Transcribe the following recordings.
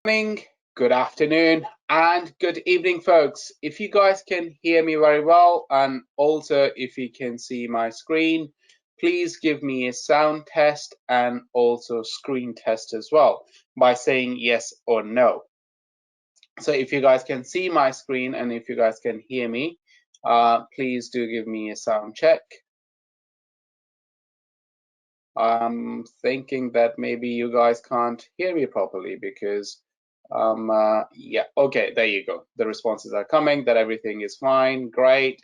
Morning, good afternoon, and good evening, folks. If you guys can hear me very well, and also if you can see my screen, please give me a sound test and also screen test as well by saying yes or no. So if you guys can see my screen and if you guys can hear me, please do give me a sound check. I'm thinking that maybe you guys can't hear me properly because yeah, okay, there you go. The responses are coming that everything is fine. Great.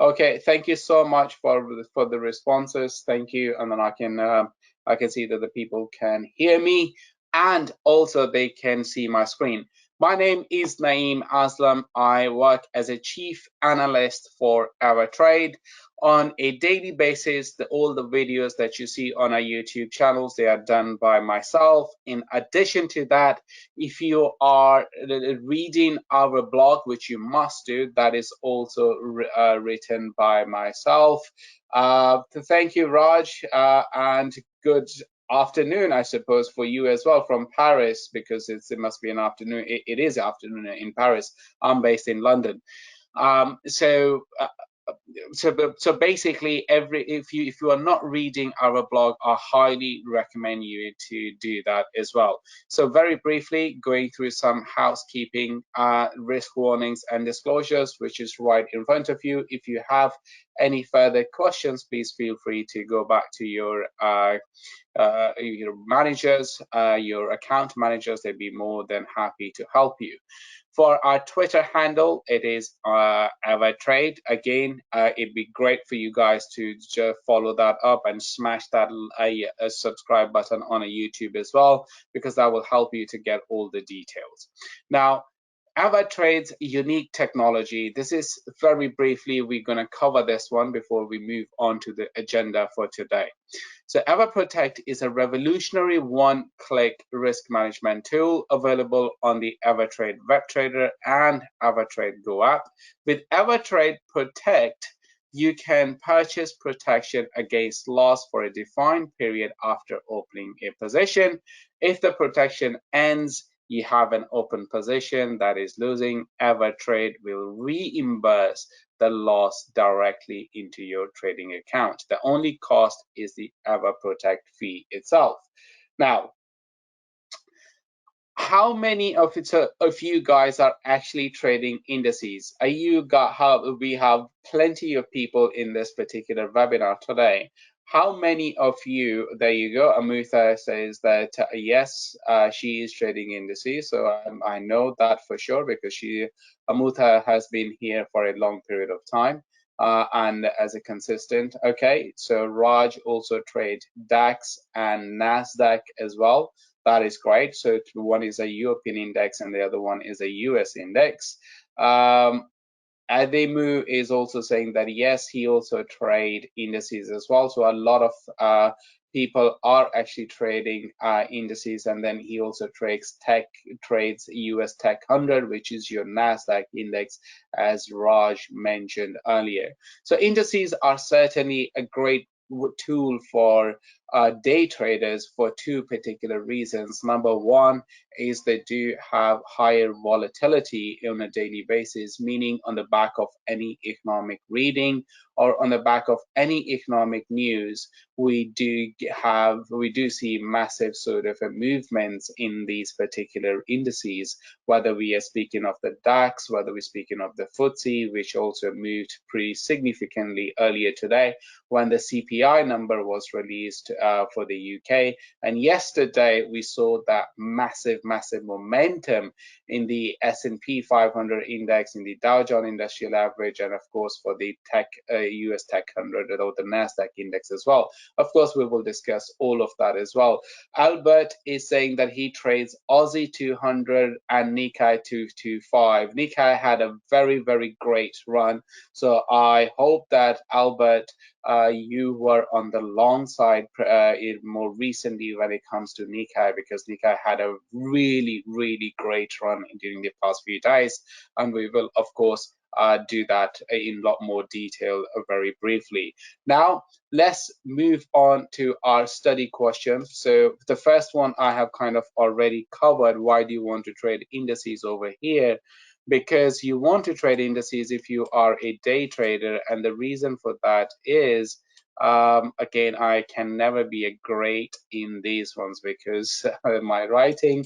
Okay, thank you so much for the responses. Thank you. And then I can see that the people can hear me and also they can see my screen. My name is Naeem Aslam. I work as a chief analyst for AvaTrade. On a daily basis, all the videos that you see on our YouTube channels, they are done by myself. In addition to that, if you are reading our blog, which you must do, that is also written by myself. Thank you, Raj, and good afternoon, I suppose, for you as well from Paris, because it must be an afternoon. It is afternoon in Paris. I'm based in London. So basically, if you are not reading our blog, I highly recommend you to do that as well. So very briefly, going through some housekeeping, risk warnings and disclosures, which is right in front of you. If you have any further questions, please feel free to go back to your managers, your account managers. They'd be more than happy to help you. For our Twitter handle, it is AvaTrade. Again, it'd be great for you guys to just follow that up and smash that a subscribe button on a YouTube as well, because that will help you to get all the details. Now, AvaTrade's unique technology. This is very briefly, we're going to cover this one before we move on to the agenda for today. So AvaProtect is a revolutionary one-click risk management tool available on the AvaTrade web trader and AvaTrade Go app. With AvaTrade Protect, you can purchase protection against loss for a defined period after opening a position. If the protection ends, you have an open position that is losing, AvaTrade will reimburse the loss directly into your trading account. The only cost is the AvaProtect fee itself. Now, how many of you guys are actually trading indices? We have plenty of people in this particular webinar today. How many of you, there you go, Amutha says that yes, she is trading indices. So I know that for sure because Amutha has been here for a long period of time and as a consistent. Okay, so Raj also trades DAX and NASDAQ as well. That is great. So one is a European index and the other one is a US index. Ademu is also saying that yes, he also trade indices as well. So a lot of people are actually trading indices, and then he also trades US Tech 100, which is your NASDAQ index, as Raj mentioned earlier. So indices are certainly a great tool for day traders for two particular reasons. Number one is they do have higher volatility on a daily basis, meaning on the back of any economic reading or on the back of any economic news, we do see massive sort of movements in these particular indices, whether we are speaking of the DAX, whether we're speaking of the FTSE, which also moved pretty significantly earlier today when the CPI number was released for the UK. And yesterday we saw that massive momentum in the S&P 500 index, in the Dow Jones Industrial Average, and of course for the US Tech 100 or the NASDAQ index as well. Of course, we will discuss all of that as well. Albert is saying that he trades Aussie 200 and Nikkei 225. Nikkei had a very great run. So I hope that Albert, you were on the long side more recently when it comes to Nikkei, because Nikkei had a really great run during the past few days, and we will of course do that in a lot more detail very briefly. Now, let's move on to our study questions. So the first one I have kind of already covered. Why do you want to trade indices over here? Because you want to trade indices if you are a day trader, and the reason for that is again, I can never be a great in these ones because my writing,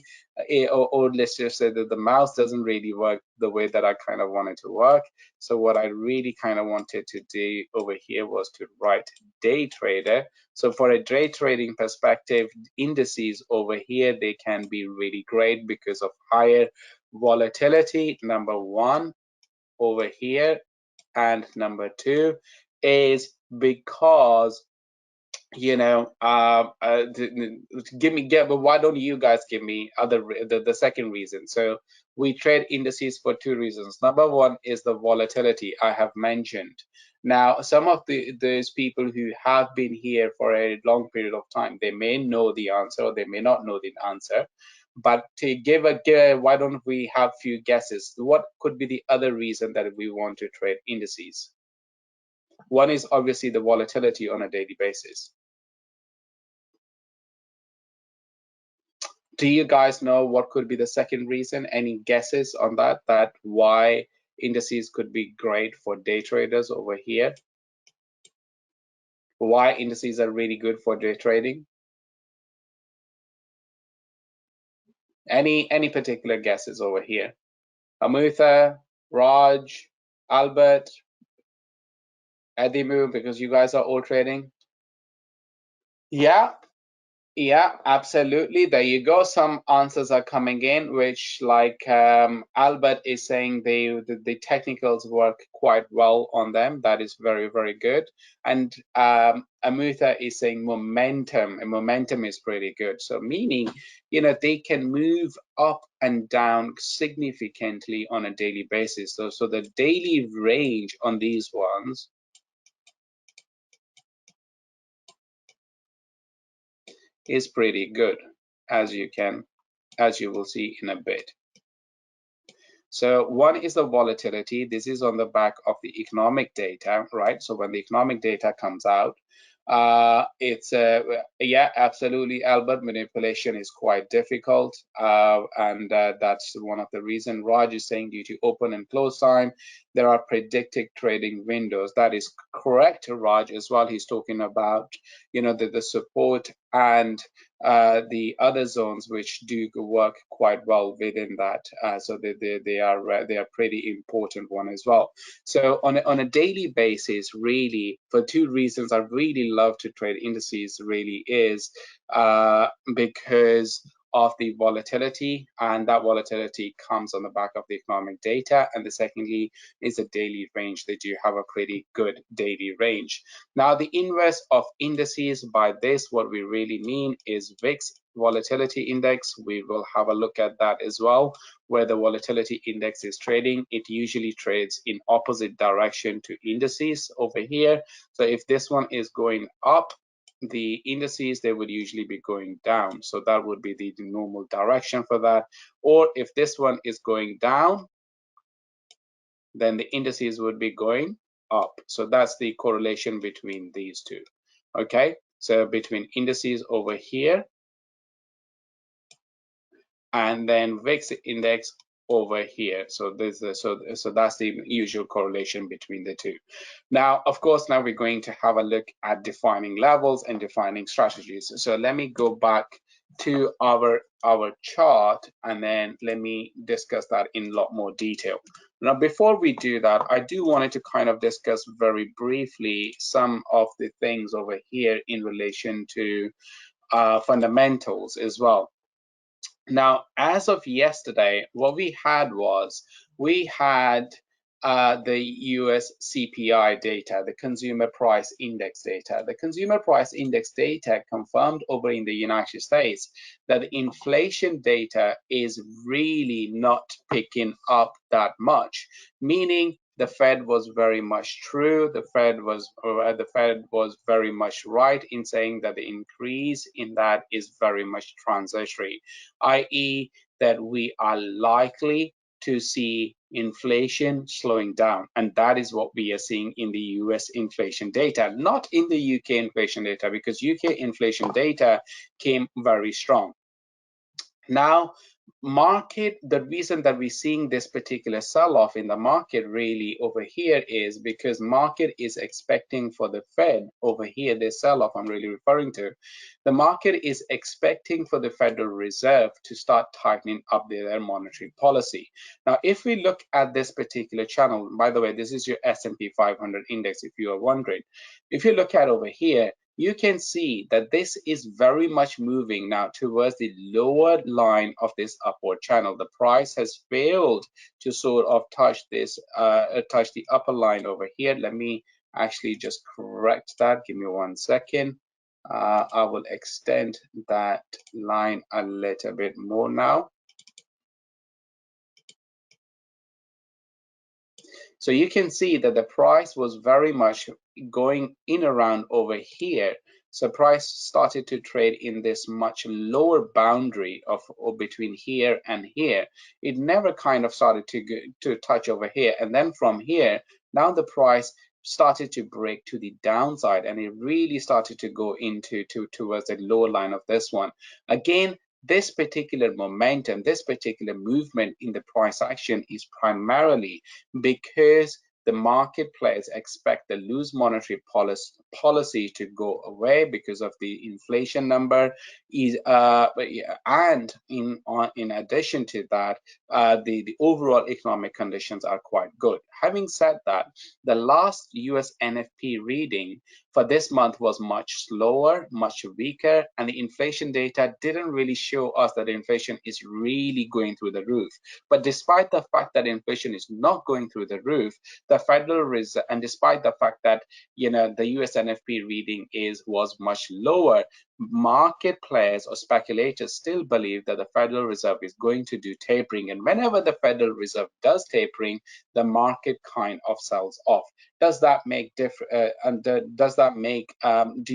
or let's just say that the mouse doesn't really work the way that I kind of want it to work. So what I really kind of wanted to do over here was to write day trader. So for a day trading perspective, indices over here, they can be really great because of higher volatility, number one, over here, and number two is because but why don't you guys give me the second reason? So we trade indices for two reasons. Number one is the volatility I have mentioned. Now, some of those people who have been here for a long period of time, they may know the answer or they may not know the answer. But to give why don't we have few guesses? What could be the other reason that we want to trade indices? One is obviously the volatility on a daily basis. Do you guys know what could be the second reason? Any guesses on that why indices could be great for day traders over here? Why indices are really good for day trading? Any particular guesses over here? Amutha, Raj, Albert, Adimu, because you guys are all trading? Yeah, absolutely. There you go. Some answers are coming in, which like Albert is saying the technicals work quite well on them. That is very, very good. And Amutha is saying momentum, and momentum is pretty good. So meaning, they can move up and down significantly on a daily basis. So the daily range on these ones is pretty good, as you will see in a bit. So one is the volatility. This is on the back of the economic data, right? So when the economic data comes out, it's yeah, absolutely, Albert. Manipulation is quite difficult, and that's one of the reasons. Raj is saying due to open and close time, there are predicted trading windows. That is correct, Raj, as well. He's talking about the support and the other zones which do work quite well within that. So they are pretty important one as well. So on a daily basis, really, for two reasons, I really love to trade indices. Really is because of the volatility, and that volatility comes on the back of the economic data. And the secondly is a daily range. They do have a pretty good daily range. Now, the inverse of indices, by this, what we really mean is VIX volatility index. We will have a look at that as well, where the volatility index is trading. It usually trades in opposite direction to indices over here. So if this one is going up, the indices, they would usually be going down. So that would be the normal direction for that. Or if this one is going down, then the indices would be going up. So that's the correlation between these two. Okay, so between indices over here and then VIX index over here. So that's the usual correlation between the two. Now, of course, now we're going to have a look at defining levels and defining strategies. So let me go back to our chart, and then let me discuss that in a lot more detail. Now, before we do that, I do wanted to kind of discuss very briefly some of the things over here in relation to fundamentals as well. Now, as of yesterday, what we had was we had the US CPI data, the Consumer Price Index data. The Consumer Price Index data confirmed over in the United States that the inflation data is really not picking up that much, meaning the Fed was very much true. The Fed was very much right in saying that the increase in that is very much transitory, i.e., that we are likely to see inflation slowing down. And that is what we are seeing in the US inflation data, not in the UK inflation data, because UK inflation data came very strong. Now, the reason that we're seeing this particular sell-off in the market really over here is because market is expecting for the Fed over here, this sell-off I'm really referring to, the market is expecting for the Federal Reserve to start tightening up their monetary policy. Now, if we look at this particular channel, by the way, this is your S&P 500 index, if you are wondering. If you look at over here, you can see that this is very much moving now towards the lower line of this upward channel. The price has failed to sort of touch this, touch the upper line over here. Let me actually just correct that. Give me 1 second. I will extend that line a little bit more now. So you can see that the price was very much going in around over here. So price started to trade in this much lower boundary of between here and here. It never kind of started to touch over here. And then from here, now the price started to break to the downside, and it really started to go into towards the lower line of this one. Again, this particular momentum, this particular movement in the price action is primarily because the market players expect the loose monetary policy to go away because of the inflation number, and in addition to that, the overall economic conditions are quite good. Having said that, the last US NFP reading for this month was much slower, much weaker, and the inflation data didn't really show us that inflation is really going through the roof. But despite the fact that inflation is not going through the roof, the Federal Reserve, and despite the fact that the US NFP reading was much lower, market players or speculators still believe that the Federal Reserve is going to do tapering, and whenever the Federal Reserve does tapering, the market kind of sells off. Does that make do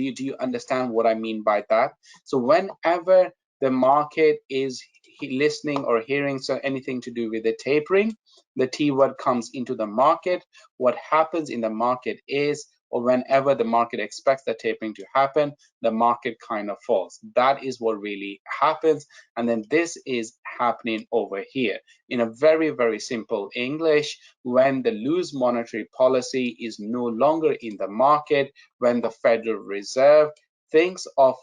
you understand what I mean by that? So whenever the market is listening or hearing anything to do with the tapering, the T word comes into the market. What happens in the market is, or whenever the market expects the tapering to happen, the market kind of falls. That is what really happens. And then this is happening over here. In a very, very simple English, when the loose monetary policy is no longer in the market, when the Federal Reserve thinks of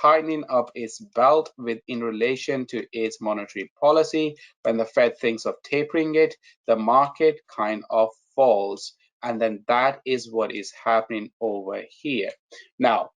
tightening up its belt in relation to its monetary policy, when the Fed thinks of tapering it, the market kind of falls. And then that is what is happening over here. Now,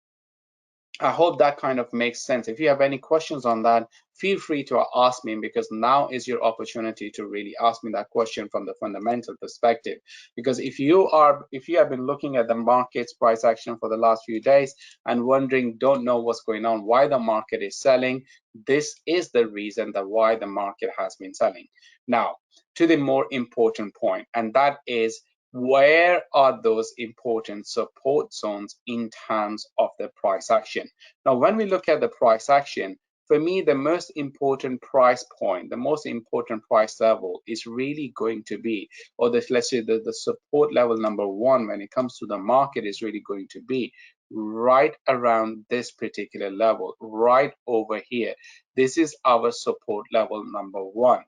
I hope that kind of makes sense. If you have any questions on that, feel free to ask me, because now is your opportunity to really ask me that question from the fundamental perspective. Because if you have been looking at the market's price action for the last few days and wondering, don't know what's going on, why the market is selling, this is the reason that why the market has been selling. Now, to the more important point, and that is, where are those important support zones in terms of the price action? Now, when we look at the price action, for me, the most important price point, the most important price level is really going to be, or let's say the support level number one when it comes to the market is really going to be right around this particular level, right over here. This is our support level number one.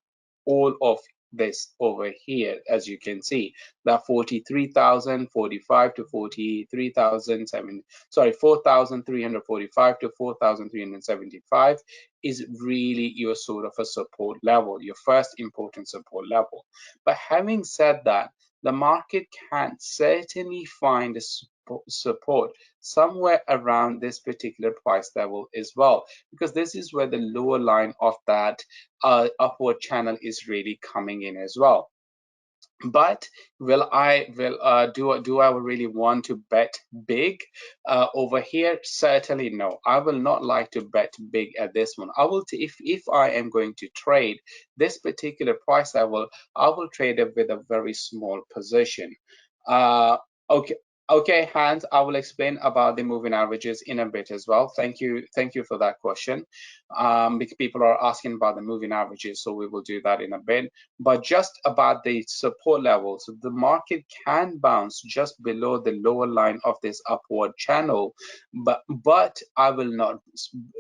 All of this over here, as you can see, that 43,045 to 43,007, sorry, 4,345 to 4,375 is really your sort of a support level, your first important support level. But having said that, the market can certainly find a support somewhere around this particular price level as well, because this is where the lower line of that upward channel is really coming in as well. But do I really want to bet big over here? Certainly no. I will not like to bet big at this one. I will if I am going to trade this particular price level, I will trade it with a very small position. Okay. Okay, Hans, I will explain about the moving averages in a bit as well. Thank you for that question. Because people are asking about the moving averages, so we will do that in a bit. But just about the support levels, the market can bounce just below the lower line of this upward channel, but I will not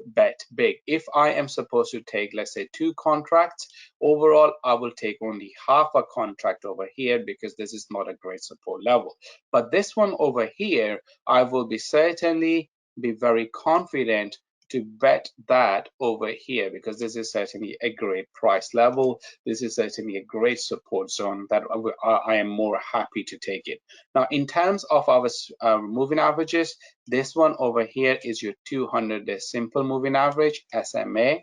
bet big. If I am supposed to take, let's say, 2 contracts, overall, I will take only half a contract over here because this is not a great support level. But this one over here, I will be certainly be very confident to bet that over here because this is certainly a great price level. This is certainly a great support zone that I am more happy to take it. Now, in terms of our moving averages, this one over here is your 200-day simple moving average, SMA.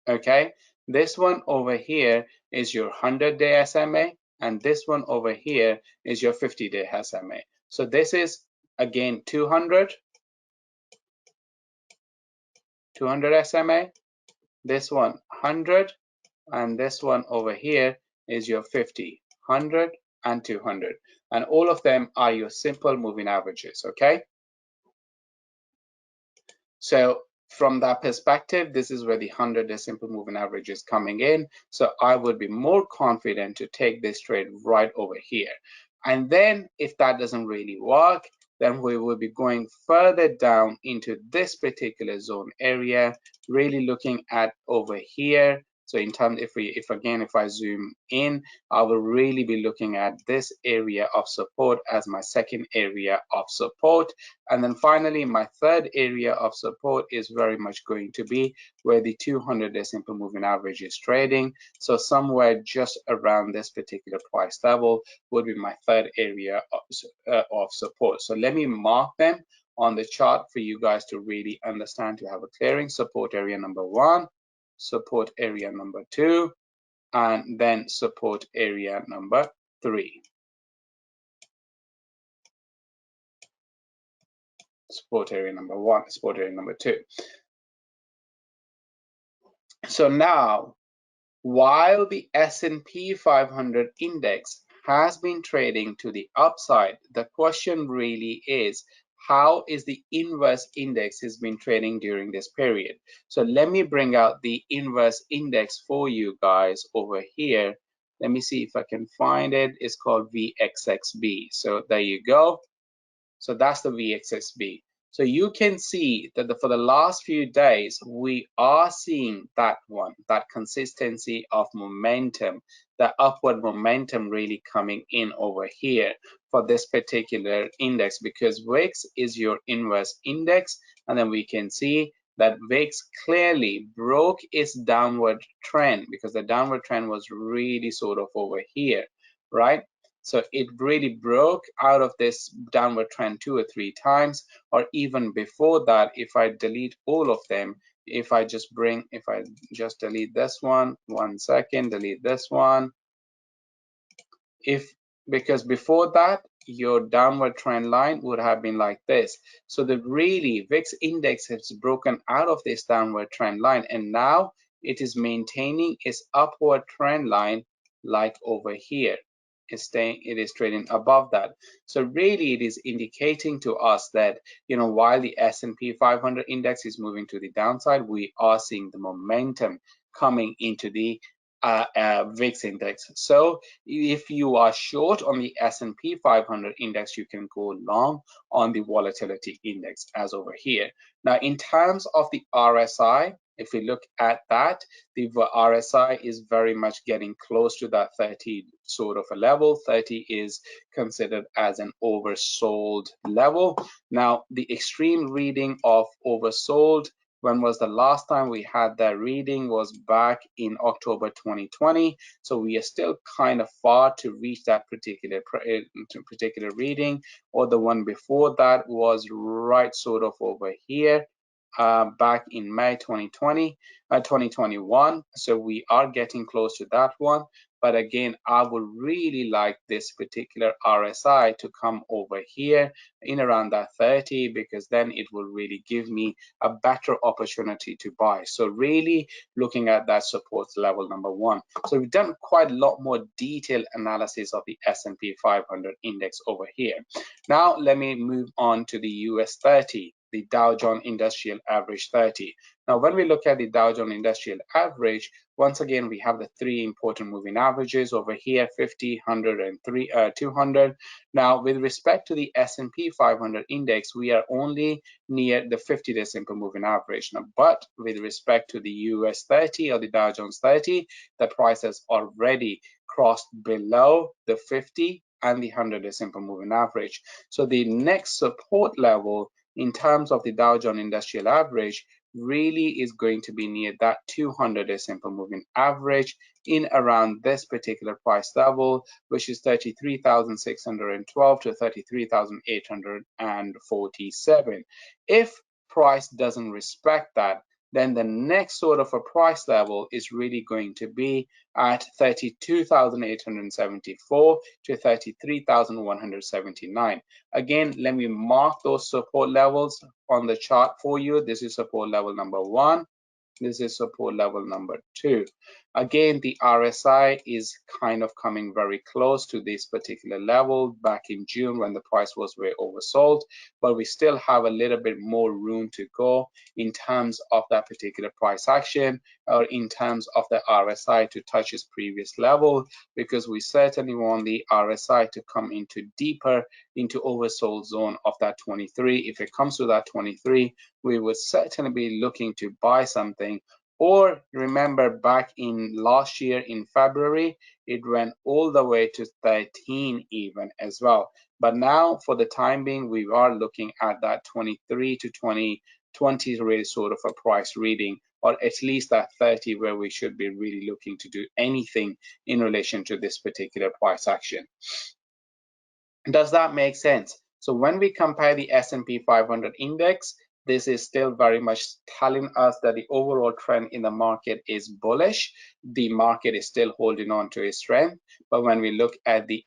Okay, this one over here is your 100-day SMA, and this one over here is your 50-day SMA. So this is again 200 SMA, this one 100, and this one over here is your 50, 100, and 200. And all of them are your simple moving averages, okay? So from that perspective, this is where the 100-day simple moving average is coming in. So I would be more confident to take this trade right over here. And then if that doesn't really work, then we will be going further down into this particular zone area, really looking at over here. So in terms, if I zoom in, I will really be looking at this area of support as my second area of support. And then finally, my third area of support is very much going to be where the 200-day simple moving average is trading. So somewhere just around this particular price level would be my third area of support. So let me mark them on the chart for you guys to really understand, to have a clearing. Support area number 1, support area number 2, and then support area number 3. Support area number 1, support area number 2. So now, while the S&P 500 index has been trading to the upside, the question really is, how is the inverse index has been trading during this period? So let me bring out the inverse index for you guys over here. Let me see if I can find it. It's called VXXB. So there you go. So that's the VXXB. So you can see that for the last few days, we are seeing that one, that consistency of momentum, the upward momentum really coming in over here for this particular index, because VIX is your inverse index. And then we can see that VIX clearly broke its downward trend because the downward trend was really sort of over here, right? So it really broke out of this downward trend 2 or 3 times, or even before that, if I delete all of them, if I just delete this one second, delete this one, because before that, your downward trend line would have been like this. So the really VIX index has broken out of this downward trend line, and now it is maintaining its upward trend line like over here. It is trading above that. So really it is indicating to us that, while the S&P 500 index is moving to the downside, we are seeing the momentum coming into the VIX index. So if you are short on the S&P 500 index, you can go long on the volatility index as over here. Now, in terms of the RSI, if we look at that, the RSI is very much getting close to that 30 sort of a level. 30 is considered as an oversold level. Now, the extreme reading of oversold, when was the last time we had that reading, was back in October 2020. So we are still kind of far to reach that particular reading, or the one before that was right sort of over here. back in May 2021. So we are getting close to that one. But again, I would really like this particular RSI to come over here in around that 30, because then it will really give me a better opportunity to buy. So really looking at that support level number one. So we've done quite a lot more detailed analysis of the S&P 500 index over here. Now let me move on to the US 30, the Dow Jones Industrial Average 30. Now when we look at the Dow Jones Industrial Average, once again, we have the three important moving averages over here, 50, 100, and 200. Now, with respect to the S&P 500 index, we are only near the 50-day simple moving average. Now, but with respect to the US 30 or the Dow Jones 30, the price has already crossed below the 50 and the 100-day simple moving average. So the next support level in terms of the Dow Jones Industrial Average really is going to be near that 200-day simple moving average in around this particular price level, which is 33,612 to 33,847. If price doesn't respect that, then the next sort of a price level is really going to be at 32,874 to 33,179. Again, let me mark those support levels on the chart for you. This is support level number one. This is support level number two. Again, the RSI is kind of coming very close to this particular level back in June when the price was way oversold, but we still have a little bit more room to go in terms of that particular price action, or in terms of the RSI to touch its previous level, because we certainly want the RSI to come into deeper into oversold zone of that 23. If it comes to that 23, we would certainly be looking to buy something. Or remember, back in last year in February, it went all the way to 13 even as well. But now for the time being, we are looking at that 23 to 20 really sort of a price reading, or at least that 30 where we should be really looking to do anything in relation to this particular price action. Does that make sense? So when we compare the S&P 500 index, this is still very much telling us that the overall trend in the market is bullish. The market is still holding on to its strength. But when we look at the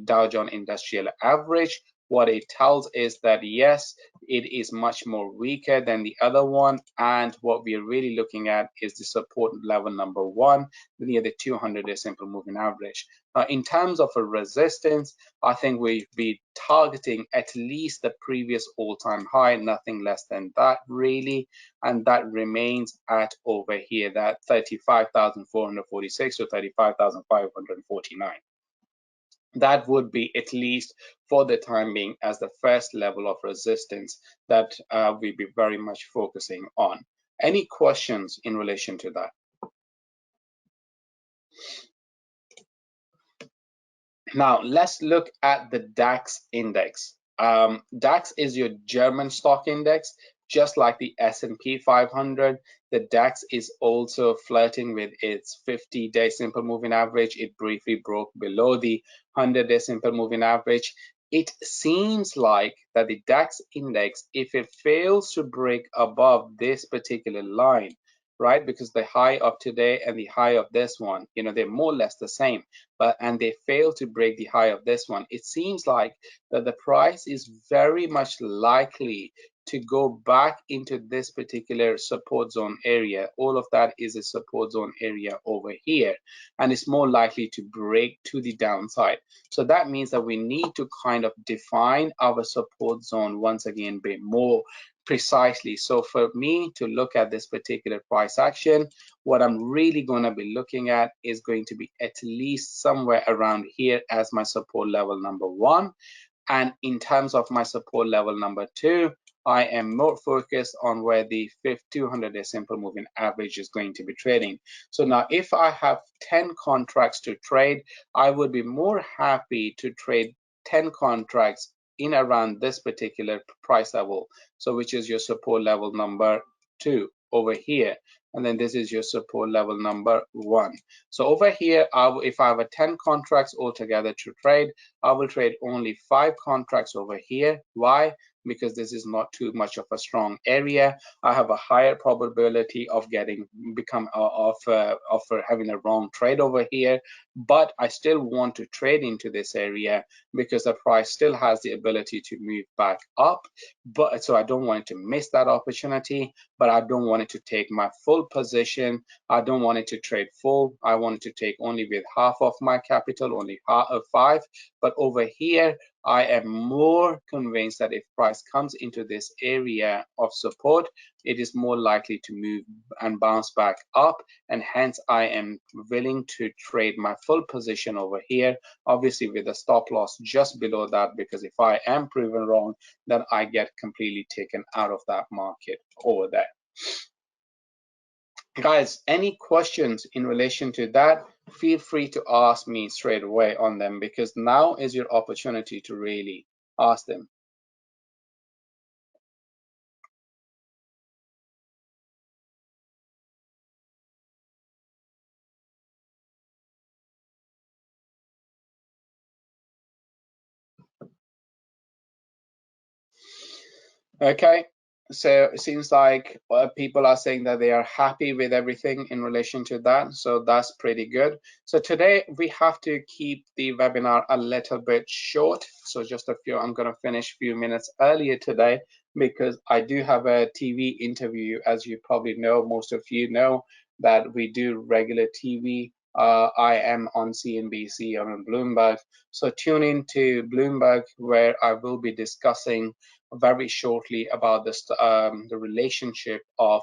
Dow Jones Industrial Average, what it tells is that yes, it is much more weaker than the other one, and what we are really looking at is the support level number one near the 200-day simple moving average. In terms of a resistance, I think we'll be targeting at least the previous all-time high, nothing less than that really, and that remains at over here, that 35,446 to 35,549. That would be, at least for the time being, as the first level of resistance that we'll be very much focusing on. Any questions in relation to that? Now let's look at the Dax Index. Dax is your German stock index, just like the S&P 500. The Dax is also flirting with its 50-day simple moving average. It briefly broke below the 100-day simple moving average. It seems like that the Dax index, if it fails to break above this particular line, right, because the high of today and the high of this one, you know, they're more or less the same, and they fail to break the high of this one, it seems like that the price is very much likely to go back into this particular support zone area. All of that is a support zone area over here, and it's more likely to break to the downside. So that means that we need to kind of define our support zone once again a bit more precisely. So for me to look at this particular price action, what I'm really going to be looking at is going to be at least somewhere around here as my support level number one. And in terms of my support level number two, I am more focused on where the 200-day simple moving average is going to be trading. So now if I have 10 contracts to trade, I would be more happy to trade 10 contracts in around this particular price level. So which is your support level number two over here. And then this is your support level number one. So over here, if I have 10 contracts altogether to trade, I will trade only 5 contracts over here. Why? because this is not too much of a strong area. I have a higher probability of having a wrong trade over here, but I still want to trade into this area because the price still has the ability to move back up. But so I don't want it to miss that opportunity, but I don't want it to take my full position. I don't want it to trade full. I want it to take only with half of my capital, only half of 5. But over here, I am more convinced that if price comes into this area of support, it is more likely to move and bounce back up, and hence I am willing to trade my full position over here, obviously with a stop loss just below that, because if I am proven wrong, then I get completely taken out of that market over there. Guys, any questions in relation to that, feel free to ask me straight away on them, because now is your opportunity to really ask them. Okay, so it seems like people are saying that they are happy with everything in relation to that, so that's pretty good. So today we have to keep the webinar a little bit short, so just a few, I'm going to finish a few minutes earlier today because I do have a TV interview. As you probably know, most of you know that we do regular TV. I am on CNBC, I'm on Bloomberg, so tune in to Bloomberg, where I will be discussing very shortly about the relationship of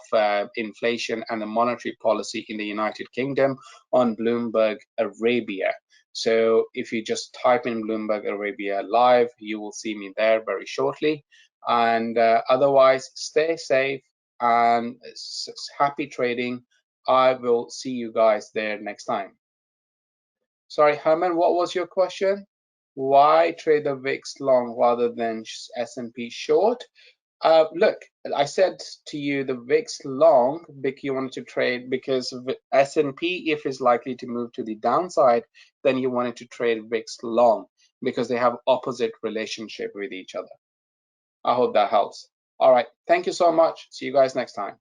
inflation and the monetary policy in the United Kingdom on Bloomberg Arabia. So if you just type in Bloomberg Arabia live, you will see me there very shortly. And otherwise, stay safe and happy trading. I will see you guys there next time. Sorry, Herman, what was your question? Why trade the VIX long rather than S&P short? Look, I said to you the VIX long, you wanted to trade because S&P, if is likely to move to the downside, then you wanted to trade VIX long because they have opposite relationship with each other. I hope that helps. All right, thank you so much. See you guys next time.